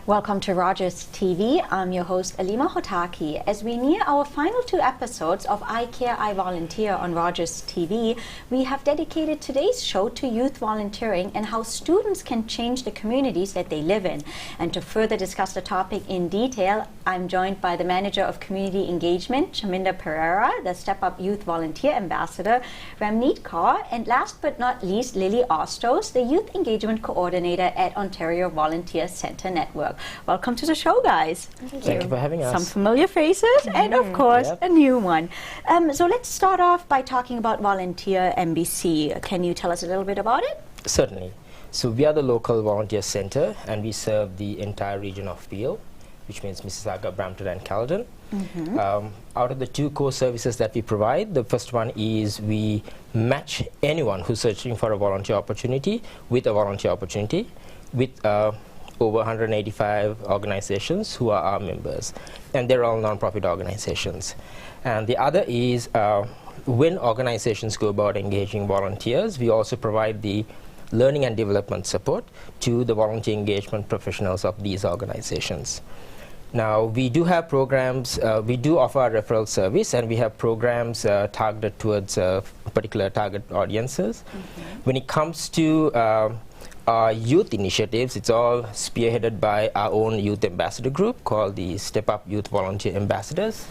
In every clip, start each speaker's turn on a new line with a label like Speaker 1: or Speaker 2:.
Speaker 1: Welcome to Rogers TV. I'm your host Alima Hotaki. As we near our final 2 episodes of I Care, I Volunteer on Rogers TV, we have dedicated today's show to youth volunteering and how students can change the communities that they live in. And to further discuss the topic in detail, I'm joined by the Manager of Community Engagement, Chaminda Pereira, the Step Up Youth Volunteer Ambassador, Ramneet Kaur, and last but not least, Lily Ostos, the Youth Engagement Coordinator at Ontario Volunteer Centre Network. Welcome to the show, guys.
Speaker 2: Thank you for having us.
Speaker 1: Some familiar faces and, of course, a new one. So let's start off by talking about Volunteer MBC. Can you tell us a little bit about it?
Speaker 2: Certainly. So we are the local volunteer centre and we serve the entire region of Peel, which means Mississauga, Brampton and Caledon. Out of the 2 core services that we provide, the first one is we match anyone who's searching for a volunteer opportunity with a volunteer opportunity with over 185 organizations who are our members, and they're all non-profit organizations. And the other is when organizations go about engaging volunteers, we also provide the learning and development support to the volunteer engagement professionals of these organizations. Now, we do have programs, we do offer a referral service, and we have programs targeted towards particular target audiences. When it comes to our youth initiatives, it's all spearheaded by our own youth ambassador group called the Step Up Youth Volunteer Ambassadors.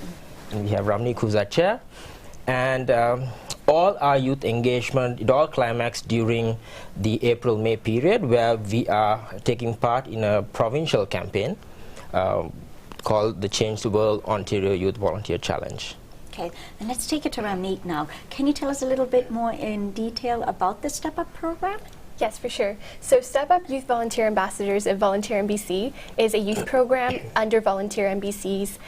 Speaker 2: And we have Ramneet, who's our chair. And all our youth engagement, it all climaxed during the April-May period, where we are taking part in a provincial campaign called the ChangeTheWorld Ontario Youth Volunteer Challenge.
Speaker 1: Okay, and let's take it to Ramneet now. Can you tell us a little bit more in detail about the Step Up program?
Speaker 3: Yes, for sure. So Step Up Youth Volunteer Ambassadors of Volunteer MBC is a youth program under Volunteer MBC's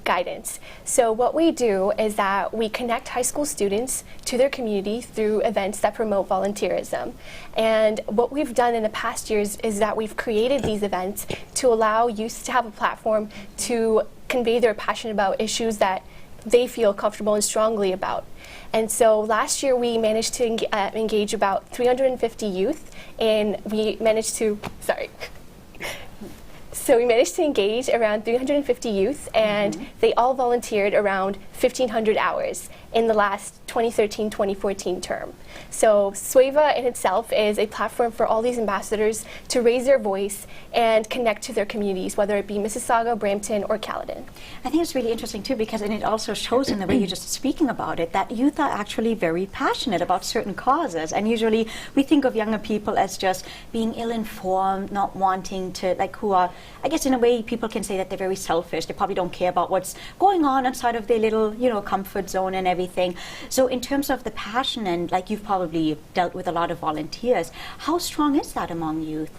Speaker 3: guidance. So what we do is that we connect high school students to their community through events that promote volunteerism. And what we've done in the past years is that we've created these events to allow youth to have a platform to convey their passion about issues that they feel comfortable and strongly about. And so last year we managed to engage about 350 youth, and we managed to, So we managed to engage around 350 youth, and they all volunteered around 1,500 hours in the last 2013-2014 term. So SWEVA in itself is a platform for all these ambassadors to raise their voice and connect to their communities, whether it be Mississauga, Brampton, or Caledon. I
Speaker 1: think it's really interesting too, because it also shows in the way you're just speaking about it that youth are actually very passionate about certain causes. And usually we think of younger people as just being ill-informed, not wanting to, like, who are, I guess in a way people can say that they're very selfish. They probably don't care about what's going on outside of their little, comfort zone and everything. So in terms of the passion, and like you've probably dealt with a lot of volunteers, how strong is that among youth?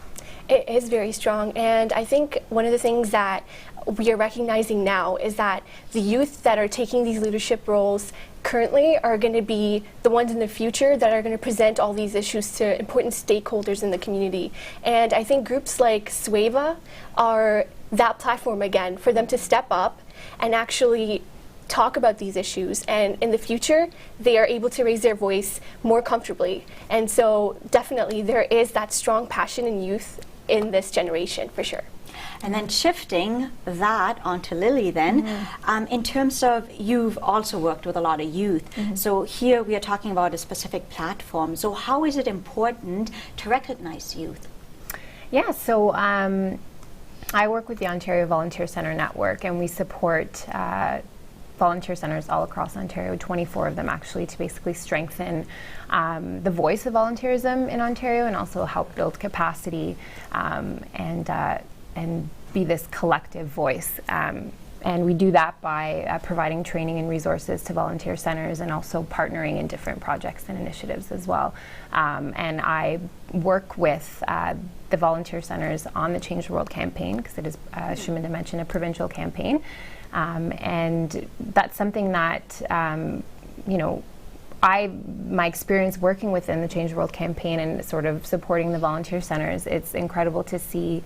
Speaker 3: It is very strong, and I think one of the things that we are recognizing now is that the youth that are taking these leadership roles currently are going to be the ones in the future that are going to present all these issues to important stakeholders in the community. And I think groups like SWEVA are that platform again for them to step up and actually talk about these issues, and in the future they are able to raise their voice more comfortably. And so definitely there is that strong passion in youth in this generation, for sure.
Speaker 1: And then shifting that onto Lily then, in terms of, you've also worked with a lot of youth. So here we are talking about a specific platform. So how is it important to recognize youth?
Speaker 4: Yeah, so I work with the Ontario Volunteer Centre Network, and we support volunteer centres all across Ontario, 24 of them actually, to basically strengthen the voice of volunteerism in Ontario and also help build capacity and be this collective voice. And we do that by providing training and resources to volunteer centres and also partnering in different projects and initiatives as well. And I work with the volunteer centres on the Change the World campaign, because it is, Chaminda mentioned, a provincial campaign. And that's something that, my experience working within the Change the World campaign and sort of supporting the volunteer centres, it's incredible to see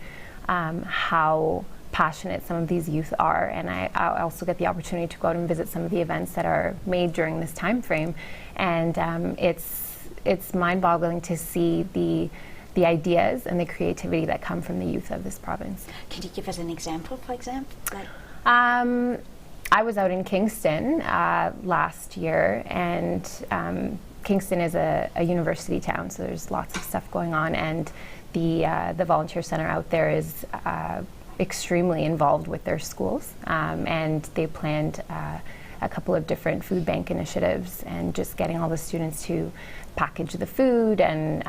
Speaker 4: how passionate some of these youth are. And I also get the opportunity to go out and visit some of the events that are made during this time frame. And it's mind-boggling to see the the ideas and the creativity that come from the youth of this province.
Speaker 1: Can you give us an example, for example?
Speaker 4: I was out in Kingston last year, and Kingston is a university town, so there's lots of stuff going on, and the volunteer center out there is extremely involved with their schools, and they planned a couple of different food bank initiatives and just getting all the students to package the food, and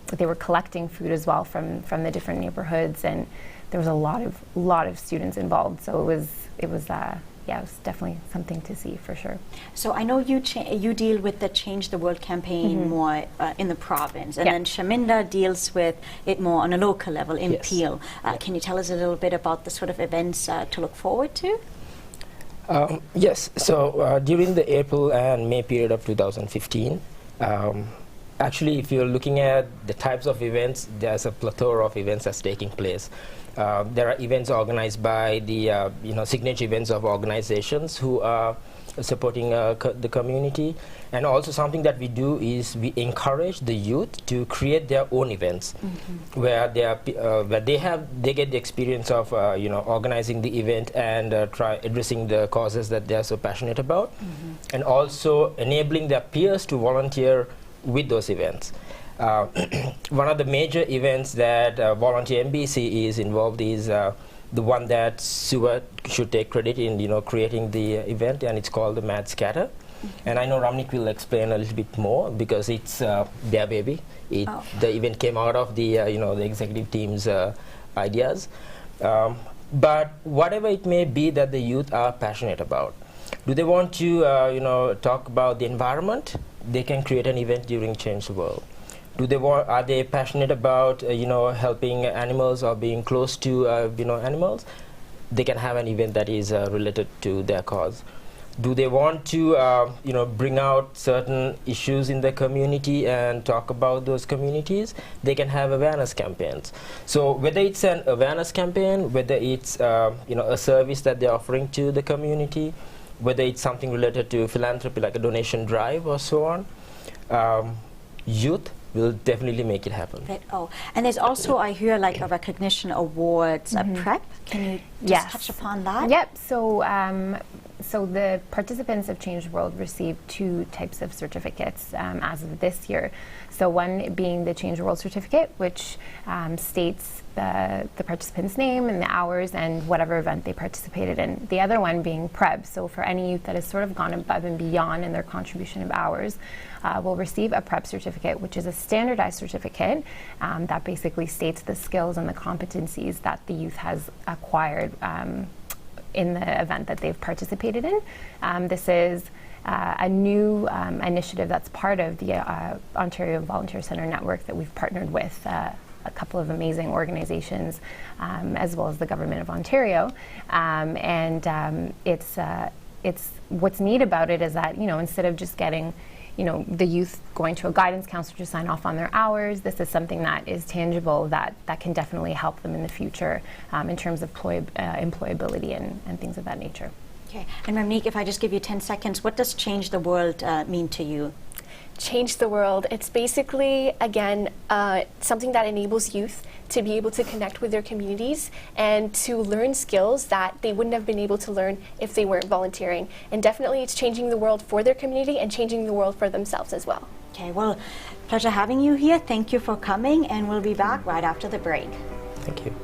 Speaker 4: they were collecting food as well from the different neighborhoods, and there was a lot of students involved, so it was definitely something to see for sure.
Speaker 1: So I know you deal with the Change the World campaign more in the province, and then Shaminda deals with it more on a local level in Peel. Can you tell us a little bit about the sort of events to look forward to?
Speaker 2: Yes, so during the April and May period of 2015, actually if you're looking at the types of events, there's a plethora of events that's taking place. There are events organized by the signature events of organizations who are supporting the community, and also something that we do is we encourage the youth to create their own events, where they get the experience of organizing the event and try addressing the causes that they are so passionate about, and also enabling their peers to volunteer with those events. One of the major events that Volunteer MBC is involved is the one that Suva should take credit in, creating the event, and it's called the Mad Scatter. And I know Ramnik will explain a little bit more because it's their baby. The event came out of the the executive team's ideas. But whatever it may be that the youth are passionate about, do they want to talk about the environment? They can create an event during Change the World. Are they passionate about helping animals or being close to animals? They can have an event that is related to their cause. Do they want to bring out certain issues in the community and talk about those communities? They can have awareness campaigns. So whether it's an awareness campaign, whether it's a service that they're offering to the community, whether it's something related to philanthropy like a donation drive or so on, youth will definitely make it happen.
Speaker 1: And there's also, I hear, like a recognition awards, a prep. Can you just touch upon that?
Speaker 4: Yep. So the participants of Change the World received 2 types of certificates as of this year. So one being the Change the World certificate, which states the participant's name and the hours and whatever event they participated in. The other one being PREB. So for any youth that has sort of gone above and beyond in their contribution of hours, will receive a PREB certificate, which is a standardized certificate that basically states the skills and the competencies that the youth has acquired in the event that they've participated in. This is a new initiative that's part of the Ontario Volunteer Centre network that we've partnered with a couple of amazing organizations, as well as the Government of Ontario. It's what's neat about it is that, instead of just getting the youth going to a guidance counselor to sign off on their hours, this is something that is tangible that can definitely help them in the future in terms of employability and things of that nature.
Speaker 1: Okay, and Ramnik, if I just give you 10 seconds, what does Change the World mean to you?
Speaker 3: Change the World. It's basically, again, something that enables youth to be able to connect with their communities and to learn skills that they wouldn't have been able to learn if they weren't volunteering. And definitely it's changing the world for their community and changing the world for themselves as well.
Speaker 1: Okay, well, pleasure having you here. Thank you for coming, and we'll be back right after the break.
Speaker 2: Thank you.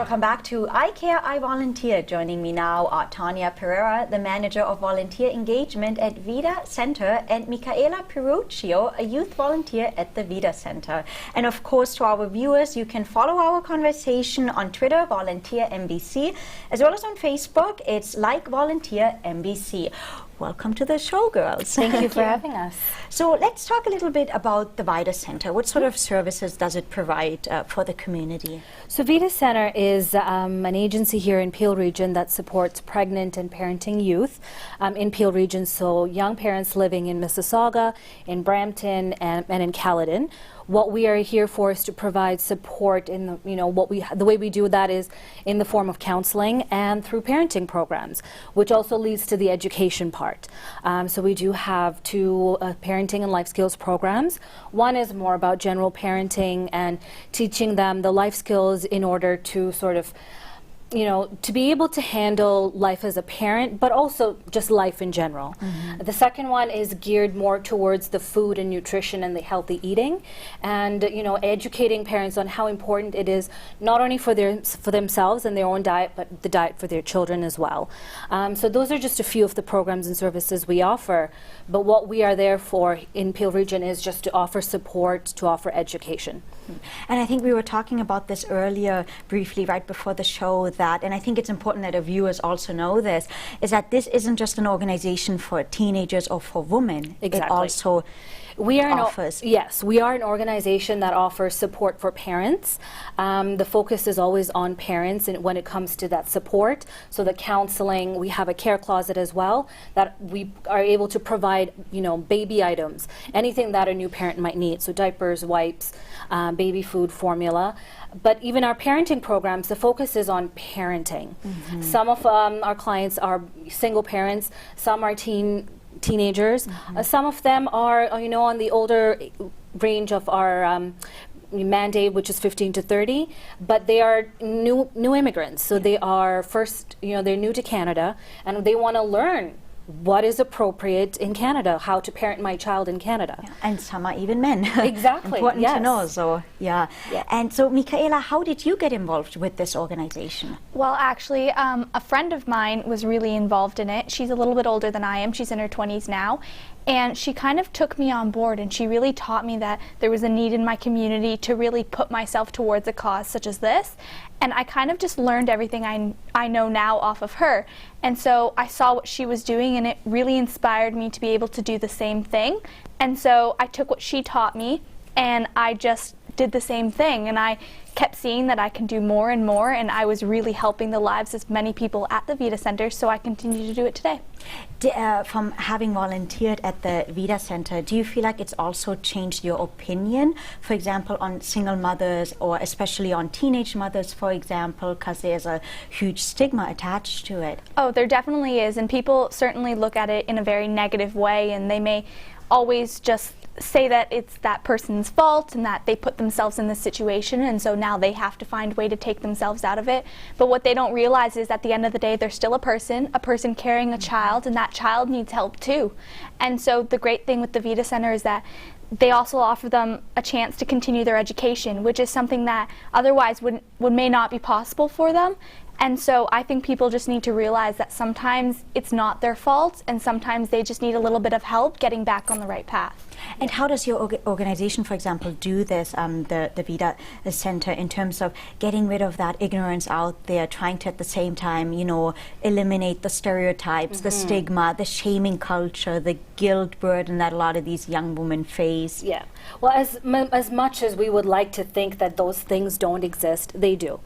Speaker 1: welcome back to I Care, I Volunteer. Joining me now are Tanya Pereira, the Manager of Volunteer Engagement at Vita Center, and Michaela Piruccio, a youth volunteer at the Vita Center. And of course, to our viewers, you can follow our conversation on Twitter, Volunteer MBC, as well as on Facebook. It's like Volunteer MBC. Welcome to the show, girls.
Speaker 5: Thank you for having us.
Speaker 1: So let's talk a little bit about the Vita Center. What sort of services does it provide for the community?
Speaker 5: So Vita Center is an agency here in Peel Region that supports pregnant and parenting youth in Peel Region, so young parents living in Mississauga, in Brampton, and in Caledon. What we are here for is to provide support in the, the way we do that is in the form of counseling and through parenting programs, which also leads to the education part. So we do have two parenting and life skills programs. One is more about general parenting and teaching them the life skills in order to sort of to be able to handle life as a parent, but also just life in general. The second one is geared more towards the food and nutrition and the healthy eating, and educating parents on how important it is not only for themselves and their own diet, but the diet for their children as well. So those are just a few of the programs and services we offer. But what we are there for in Peel Region is just to offer support, to offer education.
Speaker 1: And I think we were talking about this earlier briefly right before the show, that, and I think it's important that our viewers also know this, is that this isn't just an organization for teenagers or for women.
Speaker 5: Exactly.
Speaker 1: It also
Speaker 5: we are
Speaker 1: offers.
Speaker 5: Yes, we are an organization that offers support for parents. The focus is always on parents and when it comes to that support. So the counseling, we have a care closet as well that we are able to provide, baby items, anything that a new parent might need. So diapers, wipes, baby food, formula. But even our parenting programs, the focus is on parenting. Some of our clients are single parents, some are teenagers. Some of them are, on the older range of our mandate, which is 15 to 30, but they are new immigrants. So they are they're new to Canada, and they want to learn what is appropriate in Canada, how to parent my child in Canada.
Speaker 1: Yeah. And some are even men.
Speaker 5: Exactly.
Speaker 1: Important
Speaker 5: yes.
Speaker 1: to know. So, yeah. And so, Michaela, how did you get involved with this organization?
Speaker 3: Well, actually, a friend of mine was really involved in it. She's a little bit older than I am. She's in her 20s now. And she kind of took me on board, and she really taught me that there was a need in my community to really put myself towards a cause such as this. And I kind of just learned everything I know now off of her. And so I saw what she was doing, and it really inspired me to be able to do the same thing. And so I took what she taught me, and I just did the same thing. And I kept seeing that I can do more and more, and I was really helping the lives of many people at the Vita Center, so I continue to do it today.
Speaker 1: From having volunteered at the Vita Center, do you feel like it's also changed your opinion, for example, on single mothers, or especially on teenage mothers, for example, because there's a huge stigma attached to it?
Speaker 3: Oh, there definitely is, and people certainly look at it in a very negative way, and they may always just say that it's that person's fault and that they put themselves in this situation, and so now they have to find a way to take themselves out of it. But what they don't realize is at the end of the day, they're still a person carrying a child, and that child needs help too. And so the great thing with the Vita Center is that they also offer them a chance to continue their education, which is something that otherwise may not be possible for them. And so I think people just need to realize that sometimes it's not their fault, and sometimes they just need a little bit of help getting back on the right path.
Speaker 1: And how does your organization, for example, do this, the Vita Center, in terms of getting rid of that ignorance out there, trying to at the same time, eliminate the stereotypes, the stigma, the shaming culture, the guilt burden that a lot of these young women face?
Speaker 5: Yeah. Well, as much as we would like to think that those things don't exist, they do.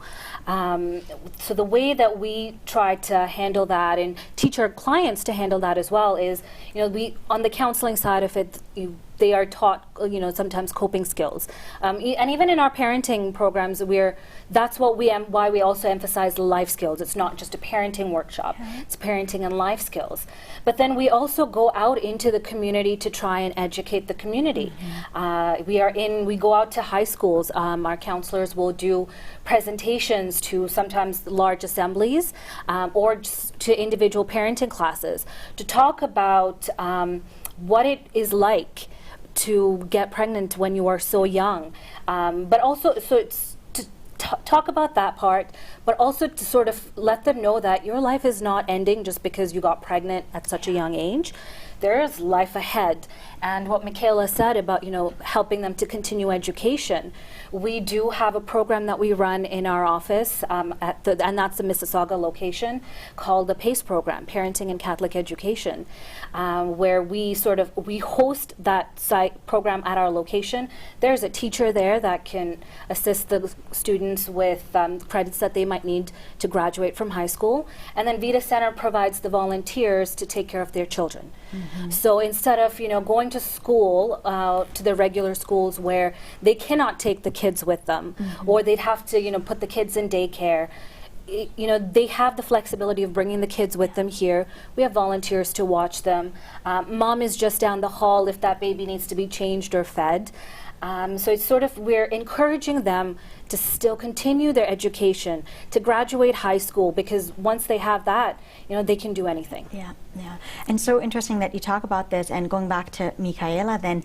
Speaker 5: So the way that we try to handle that and teach our clients to handle that as well is, we on the counseling side of it, they are taught, sometimes coping skills, and even in our parenting programs, that's what why we also emphasize life skills. It's not just a parenting workshop; it's parenting and life skills. But then we also go out into the community to try and educate the community. We go out to high schools. Our counselors will do presentations to sometimes large assemblies, or just to individual parenting classes to talk about what it is like to get pregnant when you are so young, but also it's talk about that part, but also to sort of let them know that your life is not ending just because you got pregnant at such a young age. There is life ahead. And what Michaela said about, helping them to continue education, we do have a program that we run in our office, and that's the Mississauga location, called the PACE program, Parenting and Catholic Education, where we host that program at our location. There's a teacher there that can assist the students with credits that they might need to graduate from high school. And then Vita Center provides the volunteers to take care of their children. So instead of going to school, to the regular schools where they cannot take the kids with them, or they'd have to put the kids in daycare, they have the flexibility of bringing the kids with them here. We have volunteers to watch them. Mom is just down the hall if that baby needs to be changed or fed. So it's we're encouraging them to still continue their education, to graduate high school, because once they have that, they can do anything.
Speaker 1: Yeah. And so interesting that you talk about this, and going back to Michaela then,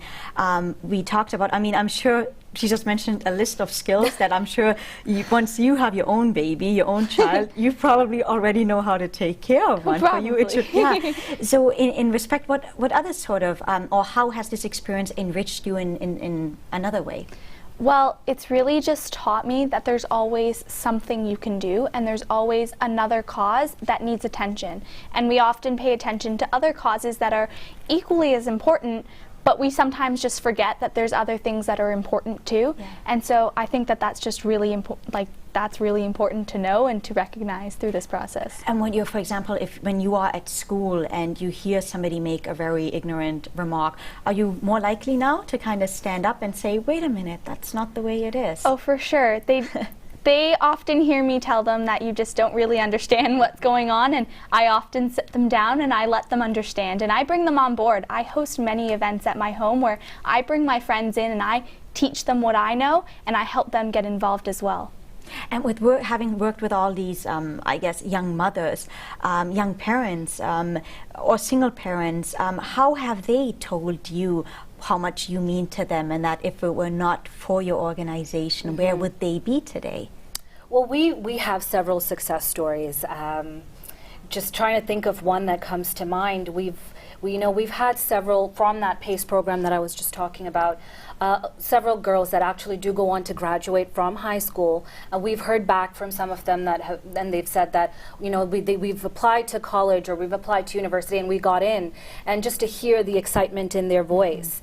Speaker 1: we talked about, I'm sure she just mentioned a list of skills that I'm sure once you have your own baby, your own child, you probably already know how to take care of one.
Speaker 3: Probably.
Speaker 1: For you, it should, So in respect, what other sort of, or how has this experience enriched you in another way?
Speaker 6: Well, it's really just taught me that there's always something you can do, and there's always another cause that needs attention. And we often pay attention to other causes that are equally as important, but we sometimes just forget that there's other things that are important too.
Speaker 1: Yeah.
Speaker 6: And so I think that that's just really important. That's really important to know and to recognize through this process.
Speaker 1: And when you're, for example, when you are at school and you hear somebody make a very ignorant remark, are you more likely now to kind of stand up and say, wait a minute, that's not the way it is?
Speaker 6: Oh, for sure. They often hear me tell them that you just don't really understand what's going on, and I often sit them down and I let them understand, and I bring them on board. I host many events at my home where I bring my friends in and I teach them what I know, and I help them get involved as well.
Speaker 1: And with having worked with all these, I guess, young mothers, young parents, or single parents, how have they told you how much you mean to them, and that if it were not for your organization, where would they be today?
Speaker 5: Well, we have several success stories. Just trying to think of one that comes to mind. We've had several from that PACE program that I was just talking about. Several girls that actually do go on to graduate from high school. We've heard back from some of them and they've said that we've applied to college or we've applied to university and we got in, and just to hear the excitement in their voice,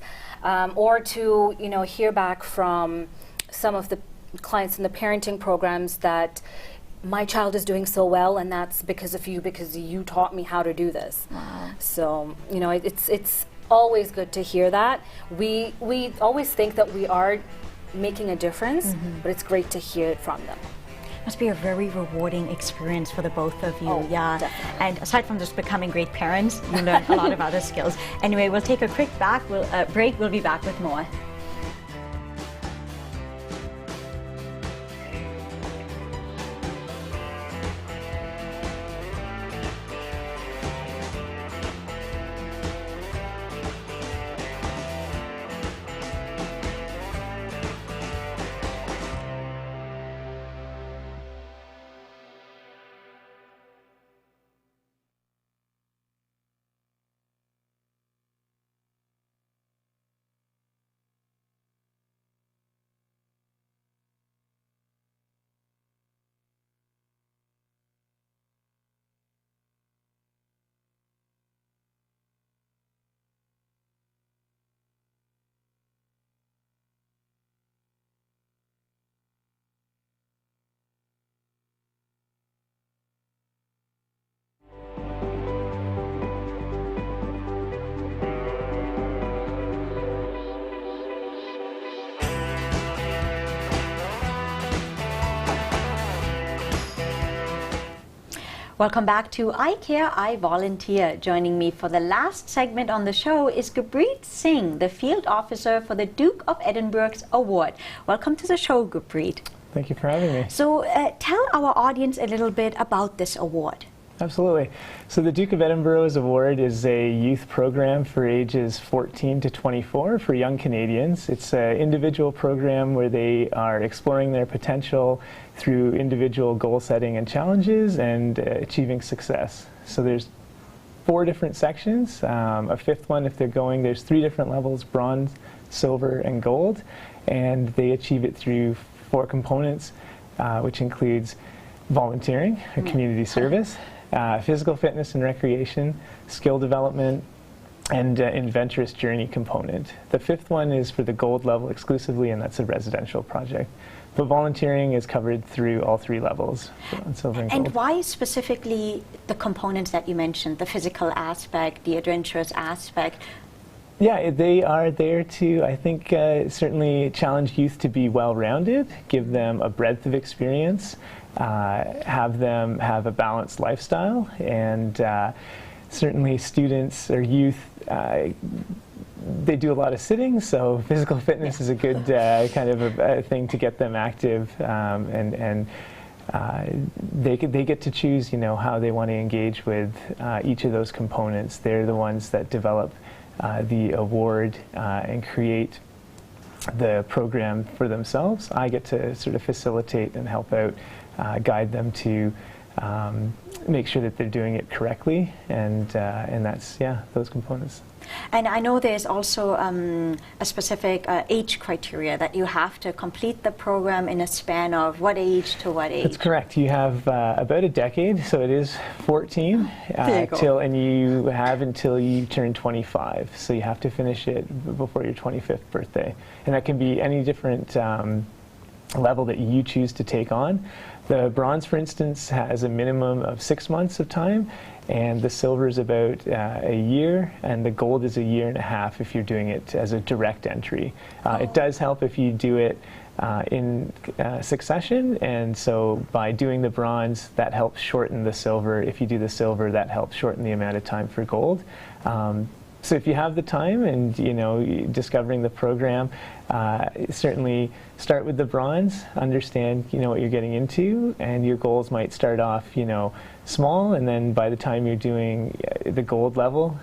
Speaker 5: or to hear back from some of the clients in the parenting programs that my child is doing so well, and that's because of you, because you taught me how to do this.
Speaker 1: Wow.
Speaker 5: So it's always good to hear that. We always think that we are making a difference, but it's great to hear it from them.
Speaker 1: Must be a very rewarding experience for the both of you.
Speaker 5: Oh,
Speaker 1: yeah.
Speaker 5: definitely.
Speaker 1: And aside from just becoming great parents, you learn a lot of other skills. Anyway, we'll take a quick break. We'll be back with more. Welcome back to I Care, I Volunteer. Joining me for the last segment on the show is Gurpreet Singh, the Field Officer for the Duke of Edinburgh's Award. Welcome to the show, Gurpreet.
Speaker 7: Thank you for having me.
Speaker 1: So tell our audience a little bit about this award.
Speaker 7: Absolutely. So the Duke of Edinburgh's Award is a youth program for ages 14 to 24 for young Canadians. It's an individual program where they are exploring their potential through individual goal setting and challenges and achieving success. So there's 4 different sections, a 5th one if they're going, there's 3 different levels, bronze, silver, and gold, and they achieve it through 4 components, which includes volunteering, or community service, physical fitness and recreation, skill development, and adventurous journey component. The 5th one is for the gold level exclusively, and that's a residential project. But volunteering is covered through all 3 levels, silver and gold.
Speaker 1: And why specifically the components that you mentioned, the physical aspect, the adventurous aspect?
Speaker 7: Yeah, they are there to, I think, certainly challenge youth to be well-rounded, give them a breadth of experience, have them have a balanced lifestyle, and certainly students or youth, they do a lot of sitting, so physical fitness is a good kind of a thing to get them active, and they get to choose, how they want to engage with each of those components. They're the ones that develop the award and create the program for themselves. I get to sort of facilitate and help out, guide them to make sure that they're doing it correctly, and that's, those components.
Speaker 1: And I know there's also a specific age criteria that you have to complete the program in a span of what age to what age?
Speaker 7: That's correct. You have about a decade, so it is 14 and you have until you turn 25. So you have to finish it before your 25th birthday, and that can be any different level that you choose to take on. The bronze, for instance, has a minimum of 6 months of time, and the silver is about a year, and the gold is a year and a half if you're doing it as a direct entry. It does help if you do it in succession, and so by doing the bronze, that helps shorten the silver. If you do the silver, that helps shorten the amount of time for gold. So if you have the time and discovering the program, certainly start with the bronze, understand what you're getting into, and your goals might start off small, and then by the time you're doing the gold level,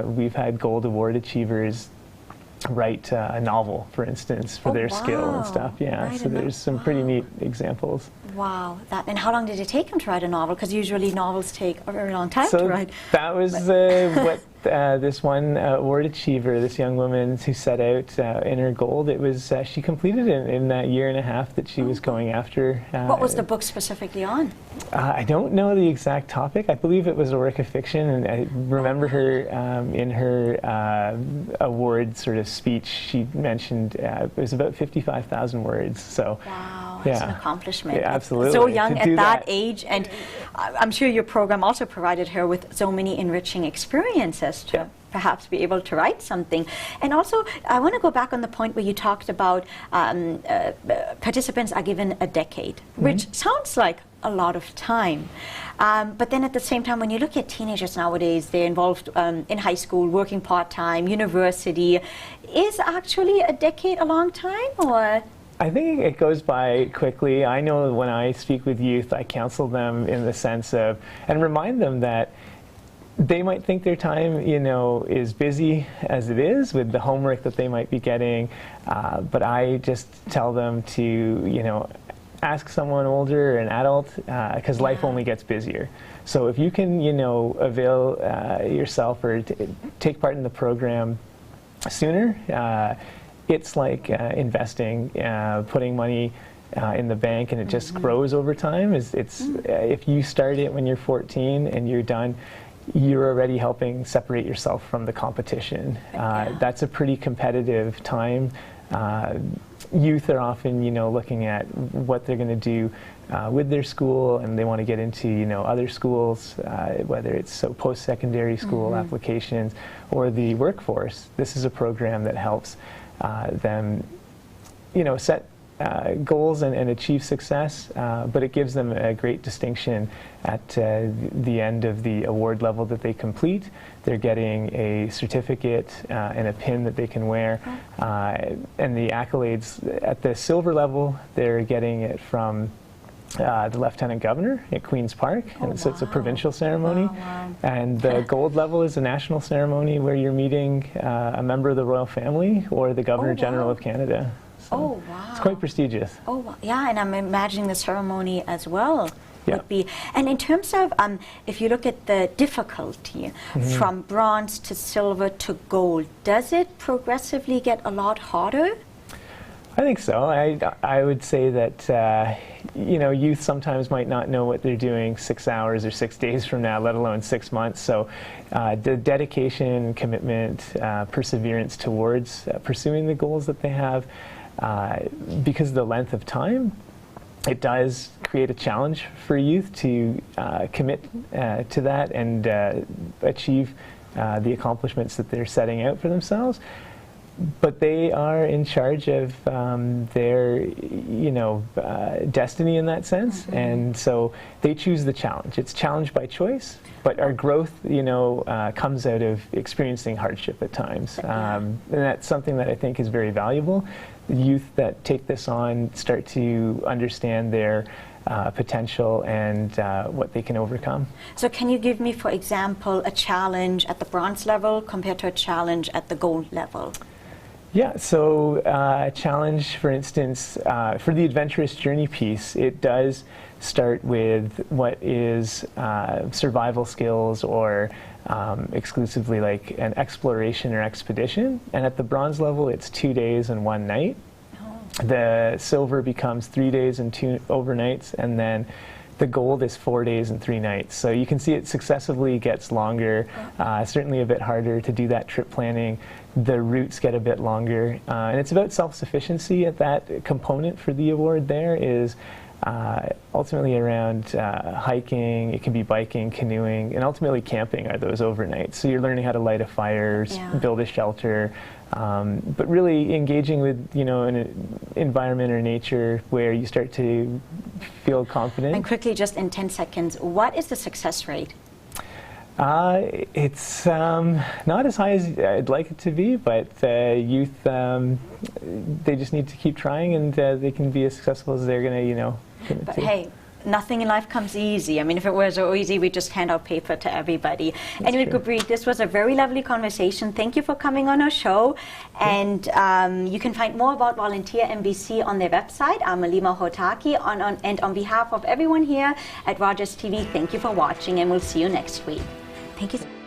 Speaker 7: we've had gold award achievers write a novel, for instance, for their skill and stuff. Yeah, so there's some pretty neat examples.
Speaker 1: Wow. And how long did it take them to write a novel? Because usually novels take a very long time to write.
Speaker 7: That was what this one award achiever, this young woman who set out in her gold, it was she completed it in that year and a half that she was going after.
Speaker 1: What was the book specifically on?
Speaker 7: I don't know the exact topic. I believe it was a work of fiction, and I remember her in her award sort of speech, she mentioned it was about 55,000 words. So,
Speaker 1: wow, that's an accomplishment.
Speaker 7: Yeah, absolutely.
Speaker 1: So young at that age, and I'm sure your program also provided her with so many enriching experiences to perhaps be able to write something. And also, I want to go back on the point where you talked about participants are given a decade, which sounds like a lot of time. But then at the same time, when you look at teenagers nowadays, they're involved in high school, working part-time, university. Is actually a decade a long time, or?
Speaker 7: I think it goes by quickly. I know when I speak with youth, I counsel them in the sense of, and remind them that they might think their time, is busy as it is with the homework that they might be getting, but I just tell them to, ask someone older, an adult, because life only gets busier. So if you can, avail yourself or take part in the program sooner, it's like investing, putting money in the bank, and it just grows over time. If you start it when you're 14 and you're done, you're already helping separate yourself from the competition. That's a pretty competitive time. Youth are often, looking at what they're going to do with their school, and they want to get into, other schools, whether it's post-secondary school applications or the workforce. This is a program that helps them, set goals and achieve success, but it gives them a great distinction at the end of the award level that they complete. They're getting a certificate and a pin that they can wear, and the accolades at the silver level, they're getting it from the Lieutenant Governor at Queen's Park, and so it's a provincial ceremony.
Speaker 1: Wow.
Speaker 7: And the gold level is a national ceremony where you're meeting a member of the royal family or the Governor General of Canada. So
Speaker 1: Oh, wow.
Speaker 7: it's quite prestigious.
Speaker 1: Oh, wow. Yeah, and I'm imagining the ceremony as well
Speaker 7: Yeah.
Speaker 1: would be. And in terms of, if you look at the difficulty from bronze to silver to gold, does it progressively get a lot harder?
Speaker 7: I think so. I would say that youth sometimes might not know what they're doing 6 hours or 6 days from now, let alone 6 months. So the dedication, commitment, perseverance towards pursuing the goals that they have, because of the length of time, it does create a challenge for youth to commit to that and achieve the accomplishments that they're setting out for themselves. But they are in charge of their, destiny in that sense, and so they choose the challenge. It's challenge by choice, but our growth, comes out of experiencing hardship at times, and that's something that I think is very valuable. The youth that take this on start to understand their potential and what they can overcome.
Speaker 1: So can you give me, for example, a challenge at the bronze level compared to a challenge at the gold level?
Speaker 7: Yeah, so a challenge, for instance, for the adventurous journey piece, it does start with what is survival skills or exclusively like an exploration or expedition. And at the bronze level, it's 2 days and 1 night. The silver becomes 3 days and 2 overnights, and then the gold is 4 days and 3 nights. So you can see it successively gets longer, certainly a bit harder to do that trip planning. The routes get a bit longer, and it's about self-sufficiency at that component for the award there is ultimately around hiking, it can be biking, canoeing, and ultimately camping are those overnights. So you're learning how to light a fire, build a shelter, but really engaging with, an environment or nature where you start to feel confident.
Speaker 1: And quickly, just in 10 seconds, what is the success rate?
Speaker 7: It's not as high as I'd like it to be, but youth, they just need to keep trying, and they can be as successful as they're going to, commit
Speaker 1: But
Speaker 7: to.
Speaker 1: hey, nothing in life comes easy. I mean, if it were so easy, we'd just hand out paper to everybody. Anyway,
Speaker 7: true.
Speaker 1: Gurpreet, this was a very lovely conversation. Thank you for coming on our show. And you can find more about Volunteer MBC on their website. I'm Alima Hotaki. And on behalf of everyone here at Rogers TV, thank you for watching, and we'll see you next week. Thank you.